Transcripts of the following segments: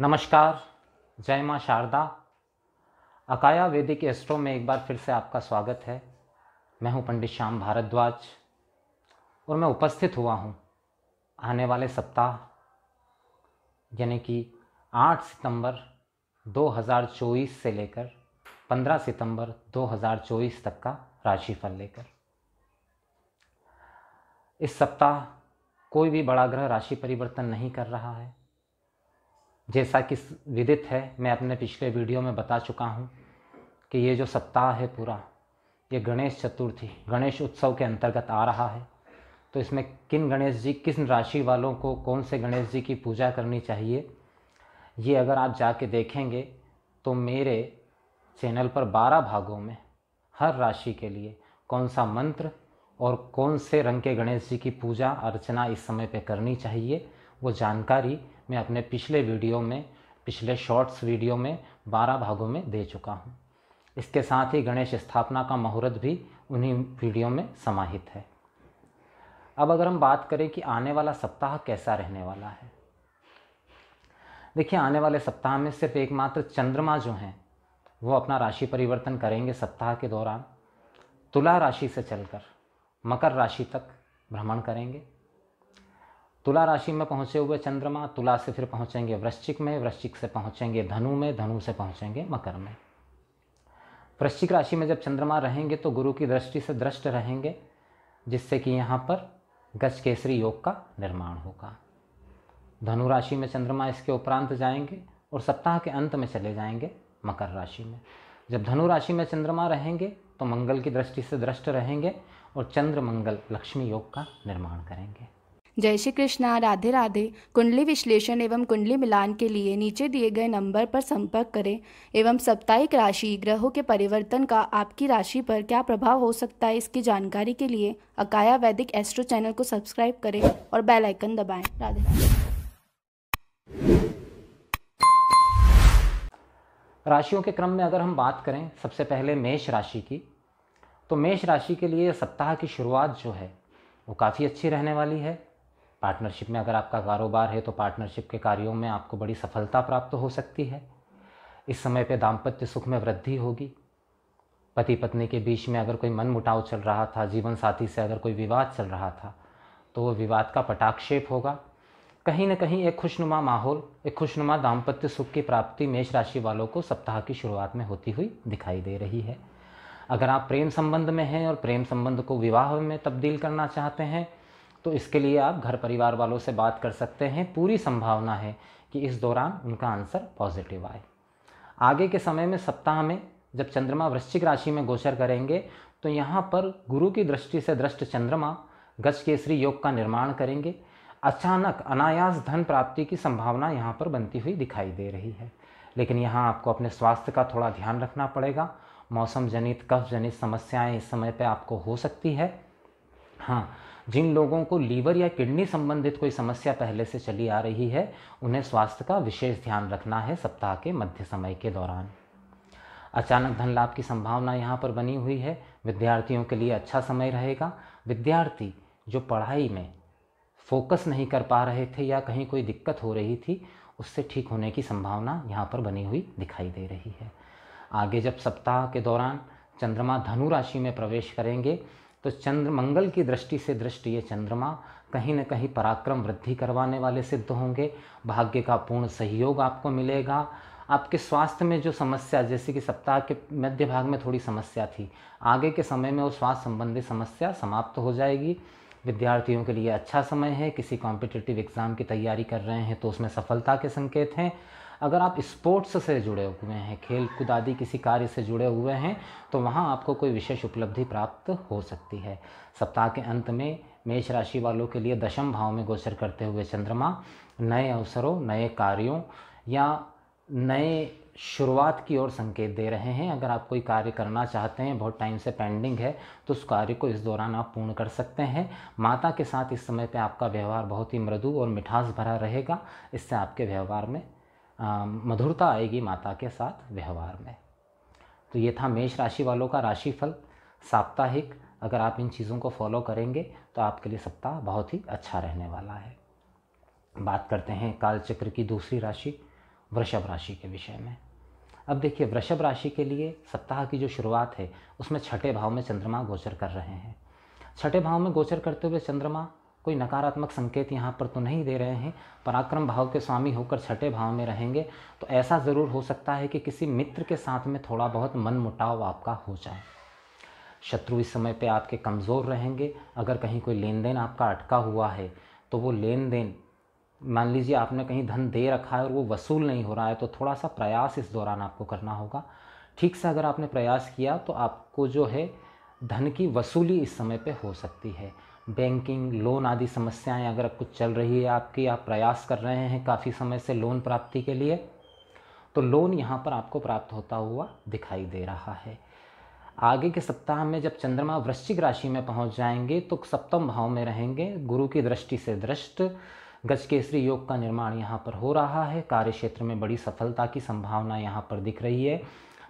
नमस्कार, जय माँ शारदा। अकाया वैदिक एस्ट्रो में एक बार फिर से आपका स्वागत है। मैं हूँ पंडित श्याम भारद्वाज और मैं उपस्थित हुआ हूँ आने वाले सप्ताह यानी कि 8 सितंबर 2024 से लेकर 15 सितंबर 2024 तक का राशिफल लेकर। इस सप्ताह कोई भी बड़ा ग्रह राशि परिवर्तन नहीं कर रहा है। जैसा कि विदित है, मैं अपने पिछले वीडियो में बता चुका हूँ कि ये जो सप्ताह है पूरा, ये गणेश चतुर्थी गणेश उत्सव के अंतर्गत आ रहा है। तो इसमें किन गणेश जी, किस राशि वालों को कौन से गणेश जी की पूजा करनी चाहिए, ये अगर आप जाके देखेंगे तो मेरे चैनल पर 12 भागों में हर राशि के लिए कौन सा मंत्र और कौन से रंग के गणेश जी की पूजा अर्चना इस समय पे करनी चाहिए, वो जानकारी मैं अपने पिछले वीडियो में, पिछले शॉर्ट्स वीडियो में 12 भागों में दे चुका हूँ। इसके साथ ही गणेश स्थापना का मुहूर्त भी उन्हीं वीडियो में समाहित है। अब अगर हम बात करें कि आने वाला सप्ताह कैसा रहने वाला है, देखिए आने वाले सप्ताह में सिर्फ एकमात्र चंद्रमा जो हैं वो अपना राशि परिवर्तन करेंगे सप्ताह के दौरान। तुला राशि से चलकर मकर राशि तक भ्रमण करेंगे। तुला राशि में पहुँचे हुए चंद्रमा तुला से फिर पहुँचेंगे वृश्चिक में, वृश्चिक से पहुँचेंगे धनु में, धनु से पहुँचेंगे मकर में। वृश्चिक राशि में जब चंद्रमा रहेंगे तो गुरु की दृष्टि से दृष्ट रहेंगे, जिससे कि यहाँ पर गज केसरी योग का निर्माण होगा। धनु राशि में चंद्रमा इसके उपरांत जाएंगे और सप्ताह के अंत में चले जाएंगे मकर राशि में। जब धनु राशि में चंद्रमा रहेंगे तो मंगल की दृष्टि से दृष्ट रहेंगे और चंद्र मंगल लक्ष्मी योग का निर्माण करेंगे। जय श्री कृष्णा, राधे राधे। कुंडली विश्लेषण एवं कुंडली मिलान के लिए नीचे दिए गए नंबर पर संपर्क करें एवं साप्ताहिक राशि ग्रहों के परिवर्तन का आपकी राशि पर क्या प्रभाव हो सकता है, इसकी जानकारी के लिए अकाया वैदिक एस्ट्रो चैनल को सब्सक्राइब करें और बेल आइकन दबाएं। राधे राधे। राशियों के क्रम में अगर हम बात करें सबसे पहले मेष राशि की, तो मेष राशि के लिए सप्ताह की शुरुआत जो है वो काफ़ी अच्छी रहने वाली है। पार्टनरशिप में अगर आपका कारोबार है तो पार्टनरशिप के कार्यों में आपको बड़ी सफलता प्राप्त हो सकती है। इस समय पे दाम्पत्य सुख में वृद्धि होगी। पति पत्नी के बीच में अगर कोई मनमुटाव चल रहा था, जीवन साथी से अगर कोई विवाद चल रहा था, तो वो विवाद का पटाक्षेप होगा। कहीं न कहीं एक खुशनुमा माहौल, एक खुशनुमा दाम्पत्य सुख की प्राप्ति मेष राशि वालों को सप्ताह की शुरुआत में होती हुई दिखाई दे रही है। अगर आप प्रेम संबंध में हैं और प्रेम संबंध को विवाह में तब्दील करना चाहते हैं तो इसके लिए आप घर परिवार वालों से बात कर सकते हैं। पूरी संभावना है कि इस दौरान उनका आंसर पॉजिटिव आए। आगे के समय में सप्ताह में जब चंद्रमा वृश्चिक राशि में गोचर करेंगे तो यहाँ पर गुरु की दृष्टि से दृष्ट चंद्रमा गज केसरी योग का निर्माण करेंगे। अचानक अनायास धन प्राप्ति की संभावना यहाँ पर बनती हुई दिखाई दे रही है, लेकिन यहाँ आपको अपने स्वास्थ्य का थोड़ा ध्यान रखना पड़ेगा। मौसम जनित कफ जनित समस्याएं इस समय पे आपको हो सकती है। हाँ, जिन लोगों को लीवर या किडनी संबंधित कोई समस्या पहले से चली आ रही है उन्हें स्वास्थ्य का विशेष ध्यान रखना है सप्ताह के मध्य समय के दौरान। अचानक धन लाभ की संभावना यहाँ पर बनी हुई है। विद्यार्थियों के लिए अच्छा समय रहेगा। विद्यार्थी जो पढ़ाई में फोकस नहीं कर पा रहे थे या कहीं कोई दिक्कत हो रही थी, उससे ठीक होने की संभावना यहाँ पर बनी हुई दिखाई दे रही है। आगे जब सप्ताह के दौरान चंद्रमा धनु राशि में प्रवेश करेंगे तो चंद्र मंगल की दृष्टि से दृष्टि ये चंद्रमा कहीं न कहीं पराक्रम वृद्धि करवाने वाले सिद्ध होंगे। भाग्य का पूर्ण सहयोग आपको मिलेगा। आपके स्वास्थ्य में जो समस्या, जैसे कि सप्ताह के मध्य भाग में थोड़ी समस्या थी, आगे के समय में वो स्वास्थ्य संबंधी समस्या समाप्त हो जाएगी। विद्यार्थियों के लिए अच्छा समय है। किसी कॉम्पिटिटिव एग्ज़ाम की तैयारी कर रहे हैं तो उसमें सफलता के संकेत हैं। अगर आप स्पोर्ट्स से जुड़े हुए हैं, खेल कूद आदि किसी कार्य से जुड़े हुए हैं, तो वहाँ आपको कोई विशेष उपलब्धि प्राप्त हो सकती है। सप्ताह के अंत में मेष राशि वालों के लिए दशम भाव में गोचर करते हुए चंद्रमा नए अवसरों, नए कार्यों या नए शुरुआत की ओर संकेत दे रहे हैं। अगर आप कोई कार्य करना चाहते हैं, बहुत टाइम से पेंडिंग है, तो उस कार्य को इस दौरान आप पूर्ण कर सकते हैं। माता के साथ इस समय पे आपका व्यवहार बहुत ही मृदु और मिठास भरा रहेगा। इससे आपके व्यवहार में मधुरता आएगी माता के साथ व्यवहार में। तो ये था मेष राशि वालों का राशिफल साप्ताहिक। अगर आप इन चीज़ों को फॉलो करेंगे तो आपके लिए सप्ताह बहुत ही अच्छा रहने वाला है। बात करते हैं काल चक्र की दूसरी राशि वृषभ राशि के विषय में। अब देखिए, वृषभ राशि के लिए सप्ताह की जो शुरुआत है उसमें छठे भाव में चंद्रमा गोचर कर रहे हैं। छठे भाव में गोचर करते हुए चंद्रमा कोई नकारात्मक संकेत यहाँ पर तो नहीं दे रहे हैं। पराक्रम भाव के स्वामी होकर छठे भाव में रहेंगे तो ऐसा ज़रूर हो सकता है कि किसी मित्र के साथ में थोड़ा बहुत मनमुटाव आपका हो जाए। शत्रु इस समय पे आपके कमज़ोर रहेंगे। अगर कहीं कोई लेन देन आपका अटका हुआ है तो वो लेन देन, मान लीजिए आपने कहीं धन दे रखा है और वो वसूल नहीं हो रहा है, तो थोड़ा सा प्रयास इस दौरान आपको करना होगा। ठीक से अगर आपने प्रयास किया तो आपको जो है धन की वसूली इस समय पे हो सकती है। बैंकिंग, लोन आदि समस्याएं अगर कुछ चल रही है आपकी, आप प्रयास कर रहे हैं काफ़ी समय से लोन प्राप्ति के लिए, तो लोन यहाँ पर आपको प्राप्त होता हुआ दिखाई दे रहा है। आगे के सप्ताह में जब चंद्रमा वृश्चिक राशि में पहुँच जाएंगे तो सप्तम भाव में रहेंगे। गुरु की दृष्टि से दृष्ट गजकेसरी योग का निर्माण यहाँ पर हो रहा है। कार्य क्षेत्र में बड़ी सफलता की संभावना यहाँ पर दिख रही है।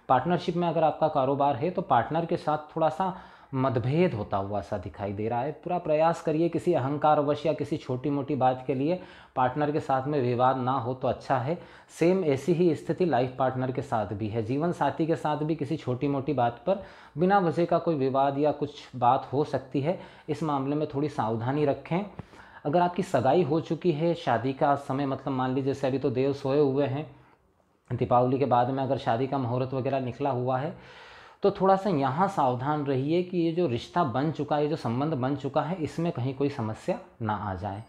पार्टनरशिप में अगर आपका कारोबार है तो पार्टनर के साथ थोड़ा सा मतभेद होता हुआ सा दिखाई दे रहा है। पूरा प्रयास करिए किसी अहंकारवश या किसी छोटी मोटी बात के लिए पार्टनर के साथ में विवाद ना हो तो अच्छा है। सेम ऐसी ही स्थिति लाइफ पार्टनर के साथ भी है। जीवन साथी के साथ भी किसी छोटी मोटी बात पर बिना वजह का कोई विवाद या कुछ बात हो सकती है। इस मामले में थोड़ी सावधानी रखें। अगर आपकी सगाई हो चुकी है, शादी का समय मतलब मान लीजिए जैसे अभी तो देव सोए हुए हैं, दीपावली के बाद में अगर शादी का मुहूर्त वगैरह निकला हुआ है तो थोड़ा सा यहाँ सावधान रहिए कि ये जो रिश्ता बन चुका है, ये जो संबंध बन चुका है, इसमें कहीं कोई समस्या ना आ जाए।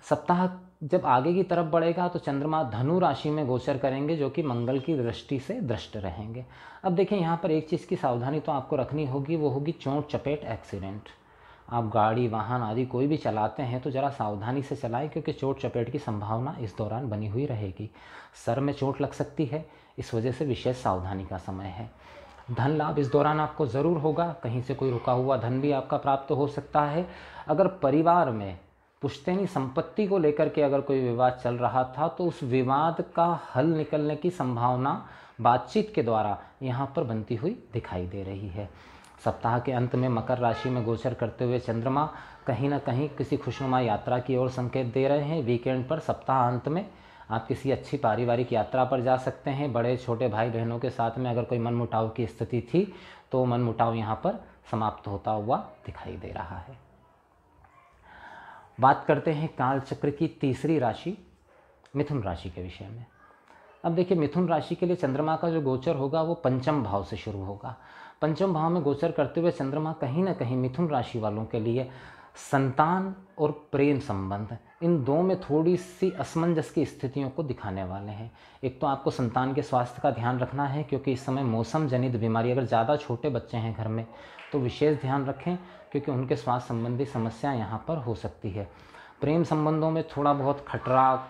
सप्ताह जब आगे की तरफ बढ़ेगा तो चंद्रमा धनु राशि में गोचर करेंगे जो कि मंगल की दृष्टि से दृष्ट रहेंगे। अब देखिए, यहाँ पर एक चीज़ की सावधानी तो आपको रखनी होगी, वो होगी चोट चपेट एक्सीडेंट। आप गाड़ी वाहन आदि कोई भी चलाते हैं तो ज़रा सावधानी से चलाएं, क्योंकि चोट चपेट की संभावना इस दौरान बनी हुई रहेगी। सर में चोट लग सकती है, इस वजह से विशेष सावधानी का समय है। धन लाभ इस दौरान आपको ज़रूर होगा। कहीं से कोई रुका हुआ धन भी आपका प्राप्त हो सकता है। अगर परिवार में पुश्तैनी संपत्ति को लेकर के अगर कोई विवाद चल रहा था तो उस विवाद का हल निकलने की संभावना बातचीत के द्वारा यहाँ पर बनती हुई दिखाई दे रही है। सप्ताह के अंत में मकर राशि में गोचर करते हुए चंद्रमा कहीं ना कहीं किसी खुशनुमा यात्रा की ओर संकेत दे रहे हैं। वीकेंड पर सप्ताह अंत में आप किसी अच्छी पारिवारिक यात्रा पर जा सकते हैं। बड़े छोटे भाई बहनों के साथ में अगर कोई मनमुटाव की स्थिति थी तो मनमुटाव यहाँ पर समाप्त होता हुआ दिखाई दे रहा है। बात करते हैं काल चक्र की तीसरी राशि मिथुन राशि के विषय में। अब देखिए, मिथुन राशि के लिए चंद्रमा का जो गोचर होगा वो पंचम भाव से शुरू होगा। पंचम भाव में गोचर करते हुए चंद्रमा कहीं ना कहीं मिथुन राशि वालों के लिए संतान और प्रेम संबंध, इन दो में थोड़ी सी असमंजस की स्थितियों को दिखाने वाले हैं। एक तो आपको संतान के स्वास्थ्य का ध्यान रखना है, क्योंकि इस समय मौसम जनित बीमारी, अगर ज़्यादा छोटे बच्चे हैं घर में तो विशेष ध्यान रखें, क्योंकि उनके स्वास्थ्य संबंधी समस्या यहाँ पर हो सकती है। प्रेम संबंधों में थोड़ा बहुत खटरा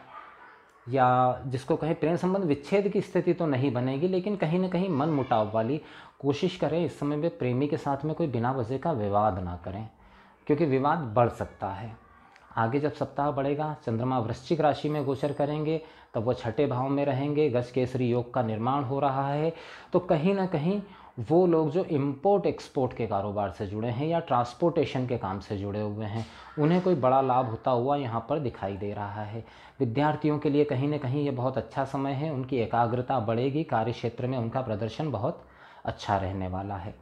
या जिसको कहें प्रेम संबंध विच्छेद की स्थिति तो नहीं बनेगी, लेकिन कहीं ना कहीं मन मुटाव वाली कोशिश करें। इस समय में प्रेमी के साथ में कोई बिना वजह का विवाद ना करें, क्योंकि विवाद बढ़ सकता है। आगे जब सप्ताह बढ़ेगा, चंद्रमा वृश्चिक राशि में गोचर करेंगे, तब वो छठे भाव में रहेंगे। गज केसरी योग का निर्माण हो रहा है, तो कहीं ना कहीं वो लोग जो इम्पोर्ट एक्सपोर्ट के कारोबार से जुड़े हैं या ट्रांसपोर्टेशन के काम से जुड़े हुए हैं, उन्हें कोई बड़ा लाभ होता हुआ यहाँ पर दिखाई दे रहा है। विद्यार्थियों के लिए कहीं ना कहीं ये बहुत अच्छा समय है। उनकी एकाग्रता बढ़ेगी, कार्य क्षेत्र में उनका प्रदर्शन बहुत अच्छा रहने वाला है।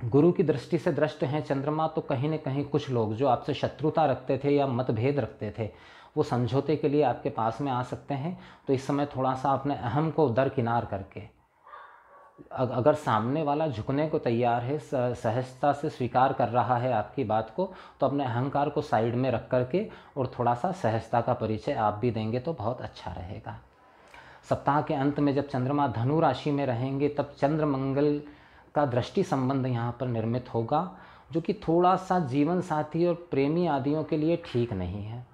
गुरु की दृष्टि से दृष्ट हैं चंद्रमा, तो कहीं न कहीं कुछ लोग जो आपसे शत्रुता रखते थे या मतभेद रखते थे, वो समझौते के लिए आपके पास में आ सकते हैं। तो इस समय थोड़ा सा अपने अहम को दरकिनार करके, अगर सामने वाला झुकने को तैयार है, सहजता से स्वीकार कर रहा है आपकी बात को, तो अपने अहंकार को साइड में रख करके और थोड़ा सा सहजता का परिचय आप भी देंगे तो बहुत अच्छा रहेगा। सप्ताह के अंत में जब चंद्रमा धनु राशि में रहेंगे, तब चंद्र मंगल का दृष्टि संबंध यहाँ पर निर्मित होगा, जो कि थोड़ा सा जीवन साथी और प्रेमी आदियों के लिए ठीक नहीं है।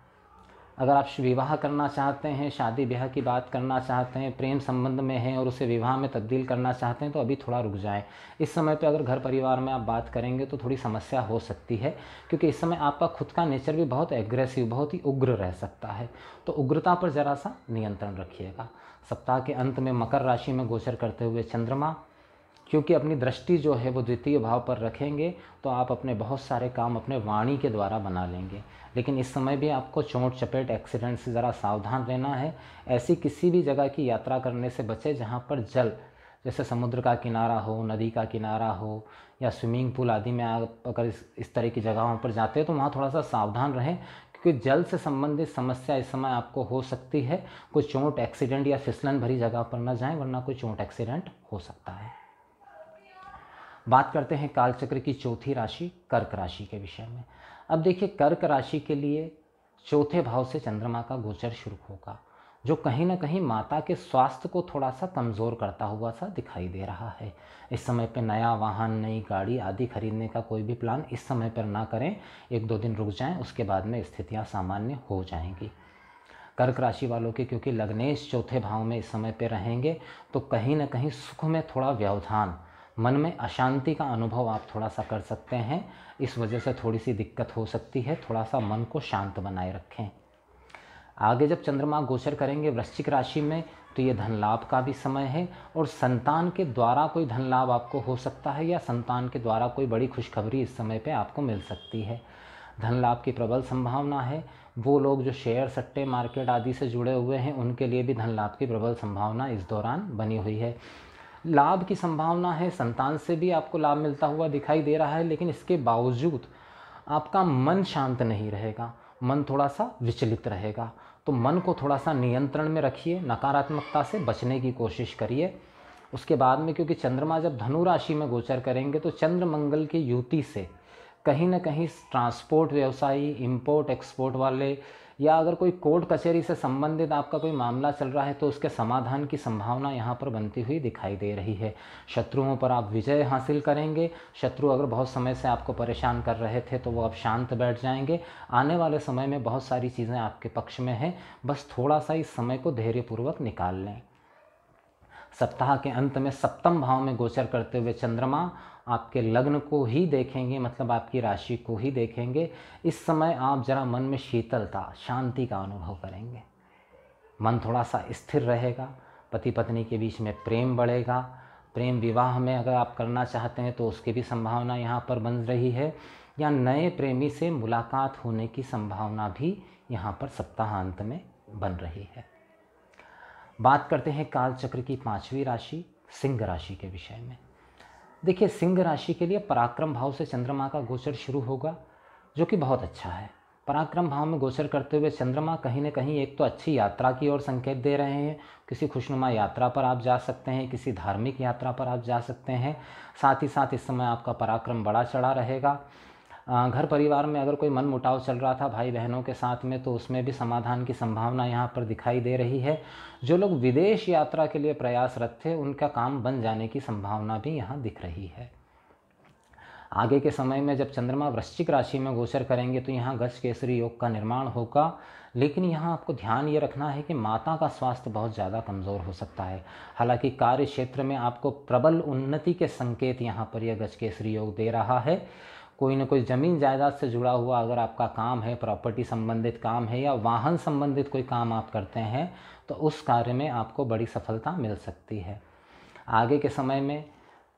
अगर आप विवाह करना चाहते हैं, शादी ब्याह की बात करना चाहते हैं, प्रेम संबंध में हैं और उसे विवाह में तब्दील करना चाहते हैं, तो अभी थोड़ा रुक जाएं। इस समय पे अगर घर परिवार में आप बात करेंगे तो थोड़ी समस्या हो सकती है, क्योंकि इस समय आपका खुद का नेचर भी बहुत एग्रेसिव, बहुत ही उग्र रह सकता है। तो उग्रता पर ज़रा सा नियंत्रण रखिएगा। सप्ताह के अंत में मकर राशि में गोचर करते हुए चंद्रमा क्योंकि अपनी दृष्टि जो है वो द्वितीय भाव पर रखेंगे तो आप अपने बहुत सारे काम अपने वाणी के द्वारा बना लेंगे। लेकिन इस समय भी आपको चोट चपेट एक्सीडेंट से ज़रा सावधान रहना है। ऐसी किसी भी जगह की यात्रा करने से बचे जहाँ पर जल, जैसे समुद्र का किनारा हो, नदी का किनारा हो या स्विमिंग पूल आदि में आप अगर इस तरह की जगहों पर जाते हैं तो वहाँ थोड़ा सा सावधान रहें, क्योंकि जल से संबंधित समस्या इस समय आपको हो सकती है। कोई चोट एक्सीडेंट या फिसलन भरी जगह पर न जाएं, वरना कोई चोट एक्सीडेंट हो सकता है। बात करते हैं कालचक्र की चौथी राशि कर्क राशि के विषय में। अब देखिए, कर्क राशि के लिए चौथे भाव से चंद्रमा का गोचर शुरू होगा, जो कहीं ना कहीं माता के स्वास्थ्य को थोड़ा सा कमज़ोर करता हुआ सा दिखाई दे रहा है। इस समय पे नया वाहन, नई गाड़ी आदि खरीदने का कोई भी प्लान इस समय पर ना करें। 1-2 दिन रुक जाएं, उसके बाद में स्थितियां सामान्य हो जाएंगी। कर्क राशि वालों के क्योंकि लग्नेश चौथे भाव में इस समय पे रहेंगे, तो कहीं ना कहीं सुख में थोड़ा व्यवधान, मन में अशांति का अनुभव आप थोड़ा सा कर सकते हैं। इस वजह से थोड़ी सी दिक्कत हो सकती है। थोड़ा सा मन को शांत बनाए रखें। आगे जब चंद्रमा गोचर करेंगे वृश्चिक राशि में, तो ये धन लाभ का भी समय है और संतान के द्वारा कोई धन लाभ आपको हो सकता है या संतान के द्वारा कोई बड़ी खुशखबरी इस समय पे आपको मिल सकती है। धन लाभ की प्रबल संभावना है। वो लोग जो शेयर, सट्टे, मार्केट आदि से जुड़े हुए हैं, उनके लिए भी धन लाभ की प्रबल संभावना इस दौरान बनी हुई है। लाभ की संभावना है, संतान से भी आपको लाभ मिलता हुआ दिखाई दे रहा है, लेकिन इसके बावजूद आपका मन शांत नहीं रहेगा, मन थोड़ा सा विचलित रहेगा। तो मन को थोड़ा सा नियंत्रण में रखिए, नकारात्मकता से बचने की कोशिश करिए। उसके बाद में क्योंकि चंद्रमा जब धनु राशि में गोचर करेंगे तो चंद्र मंगल की युति से कहीं ना कहीं ट्रांसपोर्ट व्यवसायी, इंपोर्ट एक्सपोर्ट वाले, या अगर कोई कोर्ट कचहरी से संबंधित आपका कोई मामला चल रहा है तो उसके समाधान की संभावना यहाँ पर बनती हुई दिखाई दे रही है। शत्रुओं पर आप विजय हासिल करेंगे। शत्रु अगर बहुत समय से आपको परेशान कर रहे थे तो वो अब शांत बैठ जाएंगे। आने वाले समय में बहुत सारी चीज़ें आपके पक्ष में हैं, बस थोड़ा सा इस समय को धैर्यपूर्वक निकाल लें। सप्ताह के अंत में सप्तम भाव में गोचर करते हुए चंद्रमा आपके लग्न को ही देखेंगे, मतलब आपकी राशि को ही देखेंगे। इस समय आप जरा मन में शीतलता, शांति का अनुभव करेंगे। मन थोड़ा सा स्थिर रहेगा। पति पत्नी के बीच में प्रेम बढ़ेगा। प्रेम विवाह में अगर आप करना चाहते हैं तो उसकी भी संभावना यहाँ पर बन रही है, या नए प्रेमी से मुलाकात होने की संभावना भी यहाँ पर सप्ताहांत में बन रही है। बात करते हैं काल चक्र की पांचवी राशि सिंह राशि के विषय में। देखिए, सिंह राशि के लिए पराक्रम भाव से चंद्रमा का गोचर शुरू होगा, जो कि बहुत अच्छा है। पराक्रम भाव में गोचर करते हुए चंद्रमा कहीं न कहीं एक तो अच्छी यात्रा की ओर संकेत दे रहे हैं। किसी खुशनुमा यात्रा पर आप जा सकते हैं, किसी धार्मिक यात्रा पर आप जा सकते हैं। साथ ही साथ इस समय आपका पराक्रम बड़ा चढ़ा रहेगा। घर परिवार में अगर कोई मन मुटाव चल रहा था भाई बहनों के साथ में, तो उसमें भी समाधान की संभावना यहाँ पर दिखाई दे रही है। जो लोग विदेश यात्रा के लिए प्रयासरत थे, उनका काम बन जाने की संभावना भी यहाँ दिख रही है। आगे के समय में जब चंद्रमा वृश्चिक राशि में गोचर करेंगे तो यहाँ गज केसरी योग का निर्माण होगा, लेकिन यहाँ आपको ध्यान ये रखना है कि माता का स्वास्थ्य बहुत ज़्यादा कमज़ोर हो सकता है। हालांकि कार्य क्षेत्र में आपको प्रबल उन्नति के संकेत यहाँ पर यह गज केसरी योग दे रहा है। कोई न कोई ज़मीन जायदाद से जुड़ा हुआ अगर आपका काम है, प्रॉपर्टी संबंधित काम है या वाहन संबंधित कोई काम आप करते हैं, तो उस कार्य में आपको बड़ी सफलता मिल सकती है। आगे के समय में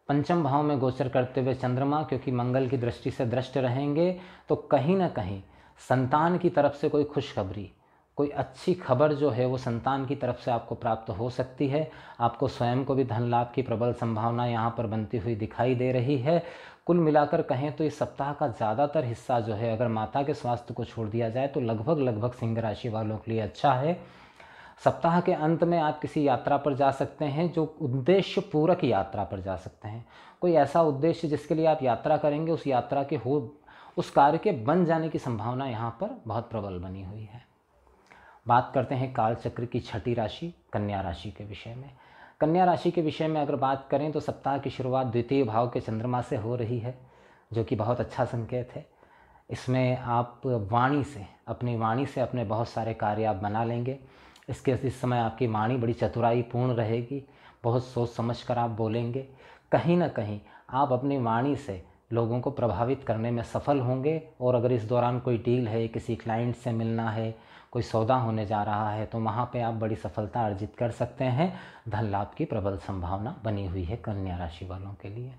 पंचम भाव में गोचर करते हुए चंद्रमा क्योंकि मंगल की दृष्टि से दृष्ट रहेंगे, तो कहीं ना कहीं संतान की तरफ से कोई खुशखबरी, कोई अच्छी खबर जो है वो संतान की तरफ से आपको प्राप्त हो सकती है। आपको स्वयं को भी धन लाभ की प्रबल संभावना यहाँ पर बनती हुई दिखाई दे रही है। कुल मिलाकर कहें तो इस सप्ताह का ज़्यादातर हिस्सा जो है, अगर माता के स्वास्थ्य को छोड़ दिया जाए तो लगभग सिंह राशि वालों के लिए अच्छा है। सप्ताह के अंत में आप किसी यात्रा पर जा सकते हैं, जो उद्देश्य पूरक यात्रा पर जा सकते हैं। कोई ऐसा उद्देश्य जिसके लिए आप यात्रा करेंगे, उस यात्रा के उस कार्य के बन जाने की संभावना यहाँ पर बहुत प्रबल बनी हुई है। बात करते हैं काल चक्र की छठी राशि कन्या राशि के विषय में। कन्या राशि के विषय में अगर बात करें तो सप्ताह की शुरुआत द्वितीय भाव के चंद्रमा से हो रही है, जो कि बहुत अच्छा संकेत है। इसमें आप अपनी वाणी से अपने बहुत सारे कार्य आप बना लेंगे। इस समय आपकी वाणी बड़ी चतुराई पूर्ण रहेगी। बहुत सोच समझ कर आप बोलेंगे। कहीं ना कहीं आप अपनी वाणी से लोगों को प्रभावित करने में सफल होंगे। और अगर इस दौरान कोई डील है, किसी क्लाइंट से मिलना है, कोई सौदा होने जा रहा है तो वहाँ पे आप बड़ी सफलता अर्जित कर सकते हैं। धन लाभ की प्रबल संभावना बनी हुई है कन्या राशि वालों के लिए।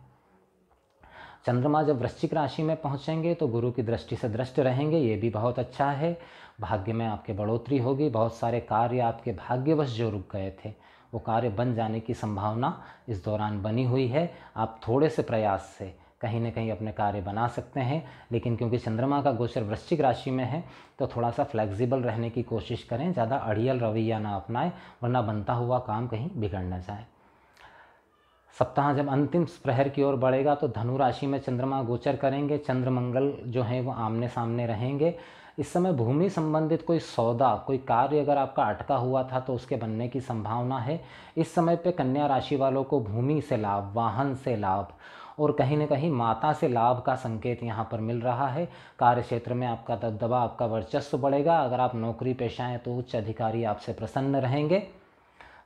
चंद्रमा जब वृश्चिक राशि में पहुँचेंगे तो गुरु की दृष्टि से दृष्ट रहेंगे, ये भी बहुत अच्छा है। भाग्य में आपके बढ़ोतरी होगी, बहुत सारे कार्य आपके भाग्यवश जो रुक गए थे वो कार्य बन जाने की संभावना इस दौरान बनी हुई है। आप थोड़े से प्रयास से कहीं न कहीं अपने कार्य बना सकते हैं, लेकिन क्योंकि चंद्रमा का गोचर वृश्चिक राशि में है तो थोड़ा सा फ्लेक्सिबल रहने की कोशिश करें, ज़्यादा अड़ियल रवैया ना अपनाएं, वरना बनता हुआ काम कहीं बिगड़ न जाए। सप्ताह जब अंतिम प्रहर की ओर बढ़ेगा तो धनु राशि में चंद्रमा गोचर करेंगे। चंद्र मंगल जो है वो आमने सामने रहेंगे। इस समय भूमि संबंधित कोई सौदा, कोई कार्य अगर आपका अटका हुआ था तो उसके बनने की संभावना है। इस समय पे कन्या राशि वालों को भूमि से लाभ, वाहन से लाभ और कहीं न कहीं माता से लाभ का संकेत यहाँ पर मिल रहा है। कार्य क्षेत्र में आपका दबदबा, आपका वर्चस्व बढ़ेगा। अगर आप नौकरी पेशा हैं तो उच्च अधिकारी आपसे प्रसन्न रहेंगे।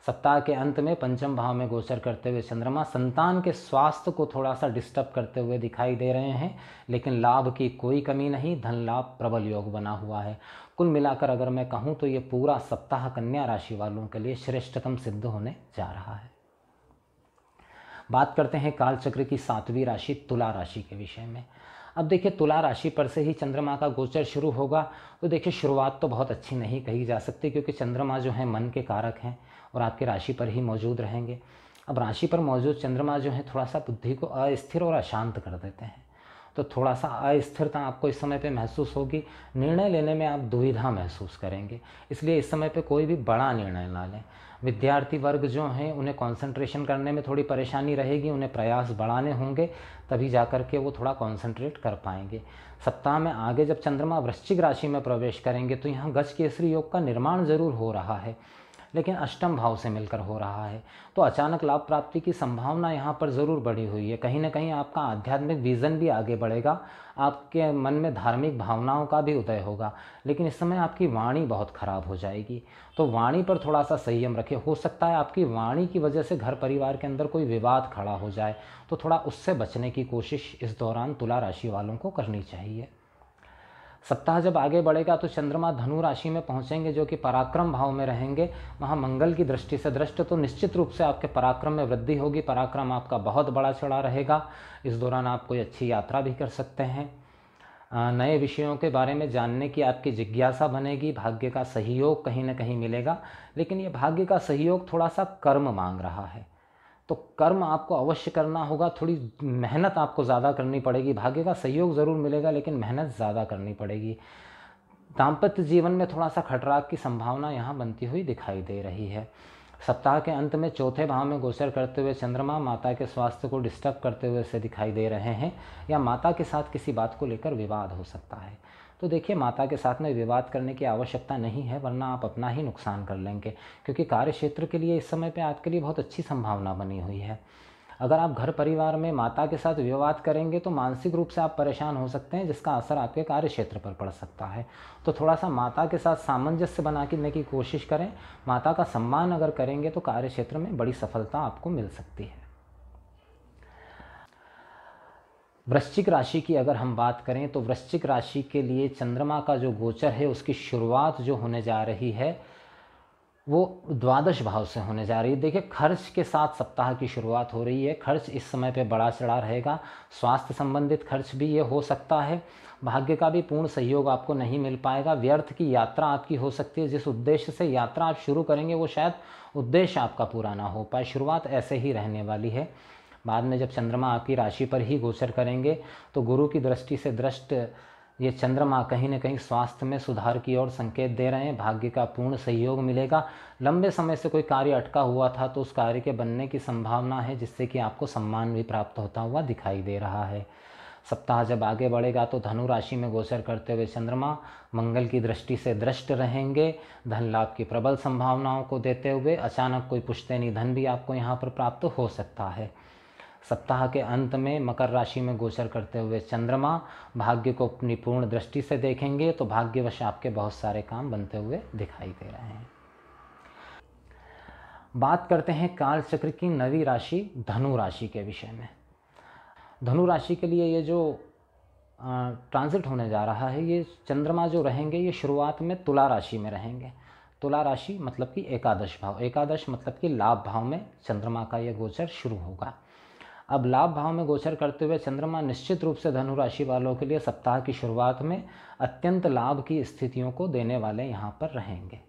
सप्ताह के अंत में पंचम भाव में गोचर करते हुए चंद्रमा संतान के स्वास्थ्य को थोड़ा सा डिस्टर्ब करते हुए दिखाई दे रहे हैं, लेकिन लाभ की कोई कमी नहीं, धन लाभ प्रबल योग बना हुआ है। कुल मिलाकर अगर मैं कहूँ तो ये पूरा सप्ताह कन्या राशि वालों के लिए श्रेष्ठतम सिद्ध होने जा रहा है। बात करते हैं कालचक्र की 7वीं राशि तुला राशि के विषय में। अब देखिए, तुला राशि पर से ही चंद्रमा का गोचर शुरू होगा तो देखिए शुरुआत तो बहुत अच्छी नहीं कही जा सकती, क्योंकि चंद्रमा जो है मन के कारक हैं और आपकी राशि पर ही मौजूद रहेंगे। अब राशि पर मौजूद चंद्रमा जो है थोड़ा सा बुद्धि को अस्थिर और अशांत कर देते हैं, तो थोड़ा सा अस्थिरता आपको इस समय पे महसूस होगी। निर्णय लेने में आप दुविधा महसूस करेंगे, इसलिए इस समय पे कोई भी बड़ा निर्णय ना लें। विद्यार्थी वर्ग जो हैं उन्हें कंसंट्रेशन करने में थोड़ी परेशानी रहेगी, उन्हें प्रयास बढ़ाने होंगे, तभी जाकर के वो थोड़ा कंसंट्रेट कर पाएंगे। सप्ताह में आगे जब चंद्रमा वृश्चिक राशि में प्रवेश करेंगे तो यहाँ गज केसरी योग का निर्माण जरूर हो रहा है, लेकिन अष्टम भाव से मिलकर हो रहा है, तो अचानक लाभ प्राप्ति की संभावना यहाँ पर ज़रूर बढ़ी हुई है। कहीं ना कहीं आपका आध्यात्मिक विज़न भी आगे बढ़ेगा, आपके मन में धार्मिक भावनाओं का भी उदय होगा। लेकिन इस समय आपकी वाणी बहुत खराब हो जाएगी, तो वाणी पर थोड़ा सा संयम रखें। हो सकता है आपकी वाणी की वजह से घर परिवार के अंदर कोई विवाद खड़ा हो जाए, तो थोड़ा उससे बचने की कोशिश इस दौरान तुला राशि वालों को करनी चाहिए। सप्ताह जब आगे बढ़ेगा तो चंद्रमा धनु राशि में पहुंचेंगे, जो कि पराक्रम भाव में रहेंगे। वहां मंगल की दृष्टि से दृष्ट, तो निश्चित रूप से आपके पराक्रम में वृद्धि होगी। पराक्रम आपका बहुत बड़ा चढ़ा रहेगा। इस दौरान आप कोई अच्छी यात्रा भी कर सकते हैं। नए विषयों के बारे में जानने की आपकी जिज्ञासा बनेगी। भाग्य का सहयोग कहीं ना कहीं मिलेगा, लेकिन ये भाग्य का सहयोग थोड़ा सा कर्म मांग रहा है, तो कर्म आपको अवश्य करना होगा। थोड़ी मेहनत आपको ज़्यादा करनी पड़ेगी। भाग्य का सहयोग ज़रूर मिलेगा, लेकिन मेहनत ज़्यादा करनी पड़ेगी। दाम्पत्य जीवन में थोड़ा सा खटराक की संभावना यहाँ बनती हुई दिखाई दे रही है। सप्ताह के अंत में चौथे भाव में गोचर करते हुए चंद्रमा माता के स्वास्थ्य को डिस्टर्ब करते हुए से दिखाई दे रहे हैं, या माता के साथ किसी बात को लेकर विवाद हो सकता है। तो देखिए, माता के साथ में विवाद करने की आवश्यकता नहीं है, वरना आप अपना ही नुकसान कर लेंगे, क्योंकि कार्य क्षेत्र के लिए इस समय पे आपके लिए बहुत अच्छी संभावना बनी हुई है। अगर आप घर परिवार में माता के साथ विवाद करेंगे तो मानसिक रूप से आप परेशान हो सकते हैं, जिसका असर आपके कार्य क्षेत्र पर पड़ सकता है। तो थोड़ा सा माता के साथ सामंजस्य बनाने की कोशिश करें। माता का सम्मान अगर करेंगे तो कार्य क्षेत्र में बड़ी सफलता आपको मिल सकती है। वृश्चिक राशि की अगर हम बात करें तो वृश्चिक राशि के लिए चंद्रमा का जो गोचर है उसकी शुरुआत जो होने जा रही है वो द्वादश भाव से होने जा रही है। देखिए, खर्च के साथ सप्ताह की शुरुआत हो रही है। खर्च इस समय पे बड़ा चढ़ा रहेगा। स्वास्थ्य संबंधित खर्च भी ये हो सकता है। भाग्य का भी पूर्ण सहयोग आपको नहीं मिल पाएगा। व्यर्थ की यात्रा आपकी हो सकती है। जिस उद्देश्य से यात्रा आप शुरू करेंगे वो शायद उद्देश्य आपका पूरा ना हो पाए। शुरुआत ऐसे ही रहने वाली है। बाद में जब चंद्रमा आपकी राशि पर ही गोचर करेंगे तो गुरु की दृष्टि से दृष्ट ये चंद्रमा कहीं न कहीं स्वास्थ्य में सुधार की ओर संकेत दे रहे हैं। भाग्य का पूर्ण सहयोग मिलेगा। लंबे समय से कोई कार्य अटका हुआ था तो उस कार्य के बनने की संभावना है, जिससे कि आपको सम्मान भी प्राप्त होता हुआ दिखाई दे रहा है। सप्ताह जब आगे बढ़ेगा तो धनु राशि में गोचर करते हुए चंद्रमा मंगल की दृष्टि से दृष्ट रहेंगे। धन लाभ की प्रबल संभावनाओं को देते हुए अचानक कोई पुश्तैनी धन भी आपको यहाँ पर प्राप्त हो सकता है। सप्ताह के अंत में मकर राशि में गोचर करते हुए चंद्रमा भाग्य को अपनी पूर्ण दृष्टि से देखेंगे, तो भाग्यवश आपके बहुत सारे काम बनते हुए दिखाई दे रहे हैं। बात करते हैं काल चक्र की 9वीं राशि धनु राशि के विषय में। धनु राशि के लिए ये जो ट्रांजिट होने जा रहा है, ये चंद्रमा जो रहेंगे ये शुरुआत में तुला राशि में रहेंगे। तुला राशि मतलब कि एकादश भाव, एकादश मतलब कि लाभ भाव में चंद्रमा का ये गोचर शुरू होगा। अब लाभ भाव में गोचर करते हुए चंद्रमा निश्चित रूप से धनु राशि वालों के लिए सप्ताह की शुरुआत में अत्यंत लाभ की स्थितियों को देने वाले यहाँ पर रहेंगे।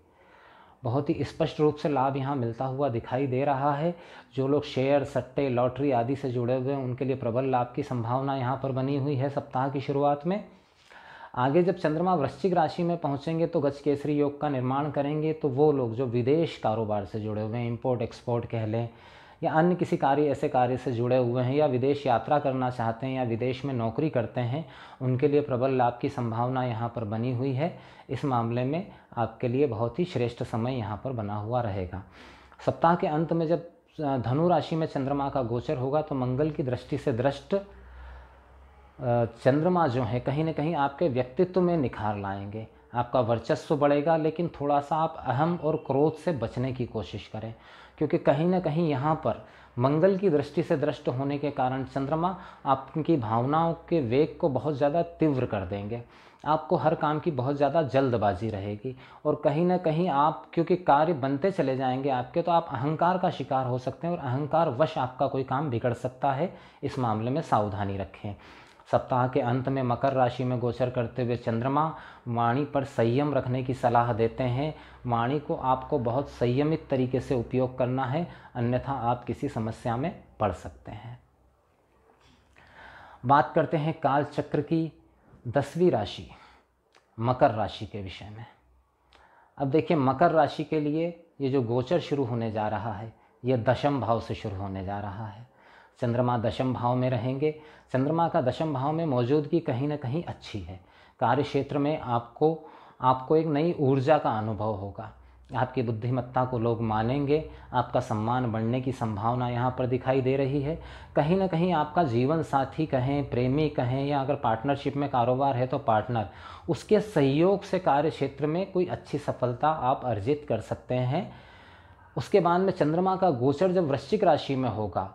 बहुत ही स्पष्ट रूप से लाभ यहाँ मिलता हुआ दिखाई दे रहा है। जो लोग शेयर, सट्टे, लॉटरी आदि से जुड़े हुए हैं उनके लिए प्रबल लाभ की संभावना यहाँ पर बनी हुई है सप्ताह की शुरुआत में। आगे जब चंद्रमा वृश्चिक राशि में पहुँचेंगे तो गजकेसरी योग का निर्माण करेंगे, तो वो लोग जो विदेश कारोबार से जुड़े हुए हैं, इम्पोर्ट एक्सपोर्ट कह लें या अन्य किसी कार्य, ऐसे कार्य से जुड़े हुए हैं या विदेश यात्रा करना चाहते हैं या विदेश में नौकरी करते हैं, उनके लिए प्रबल लाभ की संभावना यहाँ पर बनी हुई है। इस मामले में आपके लिए बहुत ही श्रेष्ठ समय यहाँ पर बना हुआ रहेगा। सप्ताह के अंत में जब धनु राशि में चंद्रमा का गोचर होगा तो मंगल की दृष्टि से दृष्ट चंद्रमा जो है कहीं ना कहीं आपके व्यक्तित्व में निखार लाएंगे, आपका वर्चस्व बढ़ेगा, लेकिन थोड़ा सा आप अहम और क्रोध से बचने की कोशिश करें, क्योंकि कहीं ना कहीं यहाँ पर मंगल की दृष्टि से दृष्ट होने के कारण चंद्रमा आपकी भावनाओं के वेग को बहुत ज़्यादा तीव्र कर देंगे। आपको हर काम की बहुत ज़्यादा जल्दबाजी रहेगी और कहीं ना कहीं आप, क्योंकि कार्य बनते चले जाएंगे आपके, तो आप अहंकार का शिकार हो सकते हैं और अहंकार वश आपका कोई काम बिगड़ सकता है। इस मामले में सावधानी रखें। सप्ताह के अंत में मकर राशि में गोचर करते हुए चंद्रमा वाणी पर संयम रखने की सलाह देते हैं। वाणी को आपको बहुत संयमित तरीके से उपयोग करना है, अन्यथा आप किसी समस्या में पड़ सकते हैं। बात करते हैं काल चक्र की 10वीं राशि मकर राशि के विषय में। अब देखिए, मकर राशि के लिए ये जो गोचर शुरू होने जा रहा है ये दशम भाव से शुरू होने जा रहा है। चंद्रमा दशम भाव में रहेंगे। चंद्रमा का दशम भाव में मौजूदगी कहीं ना कहीं अच्छी है। कार्य क्षेत्र में आपको एक नई ऊर्जा का अनुभव होगा। आपकी बुद्धिमत्ता को लोग मानेंगे, आपका सम्मान बढ़ने की संभावना यहाँ पर दिखाई दे रही है। कहीं ना कहीं आपका जीवन साथी कहें, प्रेमी कहें, या अगर पार्टनरशिप में कारोबार है तो पार्टनर, उसके सहयोग से कार्य क्षेत्र में कोई अच्छी सफलता आप अर्जित कर सकते हैं। उसके बाद में चंद्रमा का गोचर जब वृश्चिक राशि में होगा,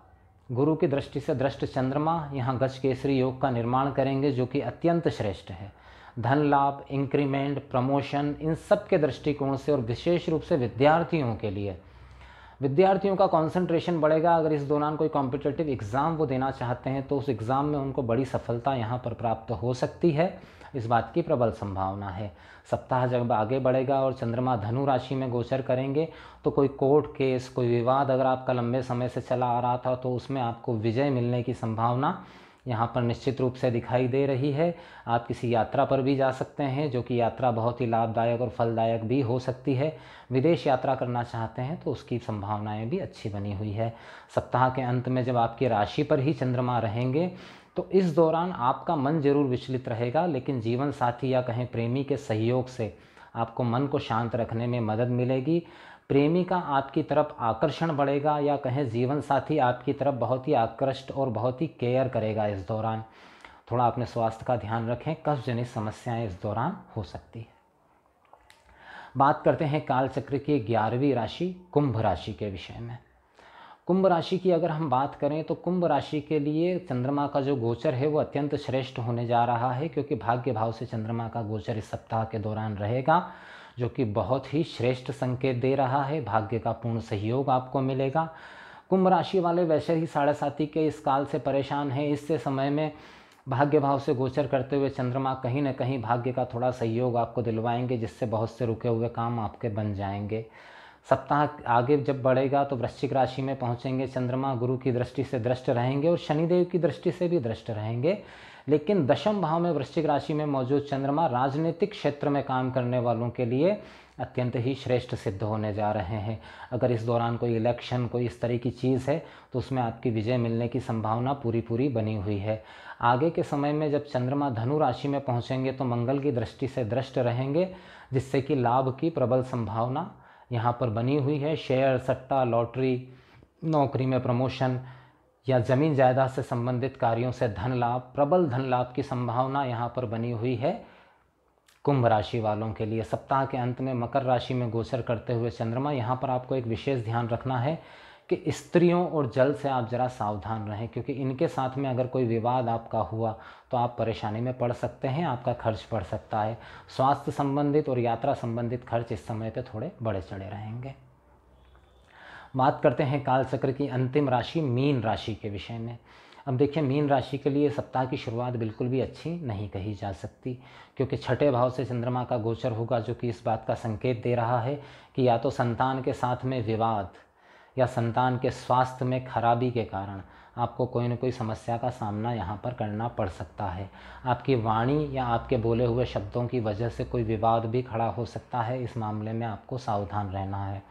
गुरु की दृष्टि से दृष्ट चंद्रमा यहाँ गजकेसरी योग का निर्माण करेंगे, जो कि अत्यंत श्रेष्ठ है। धन लाभ, इंक्रीमेंट, प्रमोशन, इन सब के दृष्टिकोण से और विशेष रूप से विद्यार्थियों के लिए, विद्यार्थियों का कंसंट्रेशन बढ़ेगा। अगर इस दौरान कोई कॉम्पिटिटिव एग्ज़ाम वो देना चाहते हैं तो उस एग्ज़ाम में उनको बड़ी सफलता यहाँ पर प्राप्त हो सकती है। इस बात की प्रबल संभावना है। सप्ताह जब आगे बढ़ेगा और चंद्रमा धनु राशि में गोचर करेंगे तो कोई कोर्ट केस, कोई विवाद अगर आपका लंबे समय से चला आ रहा था तो उसमें आपको विजय मिलने की संभावना यहाँ पर निश्चित रूप से दिखाई दे रही है। आप किसी यात्रा पर भी जा सकते हैं, जो कि यात्रा बहुत ही लाभदायक और फलदायक भी हो सकती है। विदेश यात्रा करना चाहते हैं तो उसकी संभावनाएं भी अच्छी बनी हुई है। सप्ताह के अंत में जब आपकी राशि पर ही चंद्रमा रहेंगे तो इस दौरान आपका मन जरूर विचलित रहेगा, लेकिन जीवन साथी या कहें प्रेमी के सहयोग से आपको मन को शांत रखने में मदद मिलेगी। प्रेमी का आपकी तरफ आकर्षण बढ़ेगा, या कहें जीवन साथी आपकी तरफ बहुत ही आकृष्ट और बहुत ही केयर करेगा। इस दौरान थोड़ा अपने स्वास्थ्य का ध्यान रखें, कफ जनित समस्याएं इस दौरान हो सकती है। बात करते हैं काल चक्र की 11वीं राशि कुंभ राशि के विषय में। कुंभ राशि की अगर हम बात करें तो कुंभ राशि के लिए चंद्रमा का जो गोचर है वो अत्यंत श्रेष्ठ होने जा रहा है, क्योंकि भाग्य भाव से चंद्रमा का गोचर इस सप्ताह के दौरान रहेगा, जो कि बहुत ही श्रेष्ठ संकेत दे रहा है। भाग्य का पूर्ण सहयोग आपको मिलेगा। कुंभ राशि वाले वैसे ही साढ़े साथी के इस काल से परेशान हैं। इससे समय में भाग्य भाव से गोचर करते हुए चंद्रमा कहीं ना कहीं भाग्य का थोड़ा सहयोग आपको दिलवाएंगे, जिससे बहुत से रुके हुए काम आपके बन जाएंगे। सप्ताह आगे जब बढ़ेगा तो वृश्चिक राशि में पहुंचेंगे चंद्रमा, गुरु की दृष्टि से दृष्ट रहेंगे और शनिदेव की दृष्टि से भी दृष्ट रहेंगे। लेकिन दशम भाव में वृश्चिक राशि में मौजूद चंद्रमा राजनीतिक क्षेत्र में काम करने वालों के लिए अत्यंत ही श्रेष्ठ सिद्ध होने जा रहे हैं। अगर इस दौरान कोई इलेक्शन, कोई इस तरह की चीज़ है तो उसमें आपकी विजय मिलने की संभावना पूरी बनी हुई है। आगे के समय में जब चंद्रमा धनु राशि में पहुंचेंगे तो मंगल की दृष्टि से दृष्ट रहेंगे, जिससे कि लाभ की प्रबल संभावना यहाँ पर बनी हुई है। शेयर, सट्टा, लॉटरी, नौकरी में प्रमोशन या ज़मीन जायदाद से संबंधित कार्यों से धन लाभ, प्रबल धन लाभ की संभावना यहाँ पर बनी हुई है कुंभ राशि वालों के लिए। सप्ताह के अंत में मकर राशि में गोचर करते हुए चंद्रमा, यहाँ पर आपको एक विशेष ध्यान रखना है कि स्त्रियों और जल से आप ज़रा सावधान रहें, क्योंकि इनके साथ में अगर कोई विवाद आपका हुआ तो आप परेशानी में पड़ सकते हैं, आपका खर्च बढ़ सकता है। स्वास्थ्य संबंधित और यात्रा संबंधित खर्च इस समय पे थोड़े बढ़े चढ़े रहेंगे। बात करते हैं कालचक्र की अंतिम राशि मीन राशि के विषय में। अब देखिए, मीन राशि के लिए सप्ताह की शुरुआत बिल्कुल भी अच्छी नहीं कही जा सकती, क्योंकि छठे भाव से चंद्रमा का गोचर होगा, जो कि इस बात का संकेत दे रहा है कि या तो संतान के साथ में विवाद या संतान के स्वास्थ्य में खराबी के कारण आपको कोई न कोई समस्या का सामना यहाँ पर करना पड़ सकता है। आपकी वाणी या आपके बोले हुए शब्दों की वजह से कोई विवाद भी खड़ा हो सकता है, इस मामले में आपको सावधान रहना है।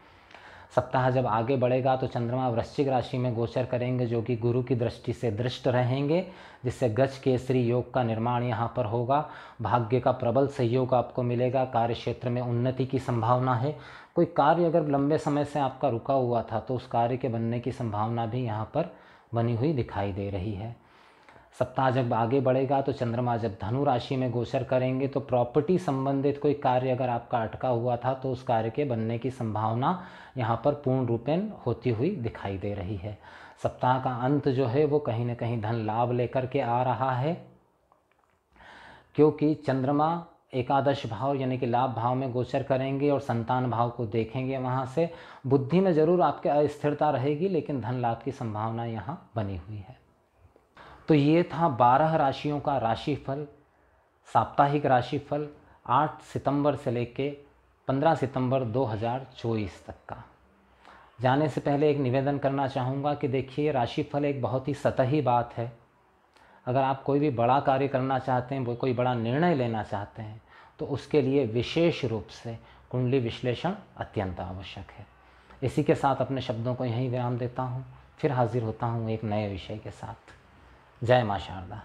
सप्ताह जब आगे बढ़ेगा तो चंद्रमा वृश्चिक राशि में गोचर करेंगे, जो कि गुरु की दृष्टि से दृष्ट रहेंगे, जिससे गज केसरी योग का निर्माण यहाँ पर होगा। भाग्य का प्रबल सहयोग आपको मिलेगा। कार्य क्षेत्र में उन्नति की संभावना है। कोई कार्य अगर लंबे समय से आपका रुका हुआ था तो उस कार्य के बनने की संभावना भी यहाँ पर बनी हुई दिखाई दे रही है। सप्ताह जब आगे बढ़ेगा तो चंद्रमा जब धनु राशि में गोचर करेंगे तो प्रॉपर्टी संबंधित कोई कार्य अगर आपका अटका हुआ था तो उस कार्य के बनने की संभावना यहाँ पर पूर्ण रूपेण होती हुई दिखाई दे रही है। सप्ताह का अंत जो है वो कहीं न कहीं धन लाभ लेकर के आ रहा है, क्योंकि चंद्रमा एकादश भाव यानी कि लाभ भाव में गोचर करेंगे और संतान भाव को देखेंगे। वहाँ से बुद्धि में ज़रूर आपके अस्थिरता रहेगी, लेकिन धन लाभ की संभावना यहाँ बनी हुई है। तो ये था 12 राशियों का राशिफल, साप्ताहिक राशिफल 8 सितंबर से लेके 15 सितंबर 2024 तक का। जाने से पहले एक निवेदन करना चाहूँगा कि देखिए, राशिफल एक बहुत ही सतही बात है। अगर आप कोई भी बड़ा कार्य करना चाहते हैं, कोई बड़ा निर्णय लेना चाहते हैं, तो उसके लिए विशेष रूप से कुंडली विश्लेषण अत्यंत आवश्यक है। इसी के साथ अपने शब्दों को यहीं विराम देता हूँ। फिर हाजिर होता हूँ एक नए विषय के साथ। जय मां शारदा।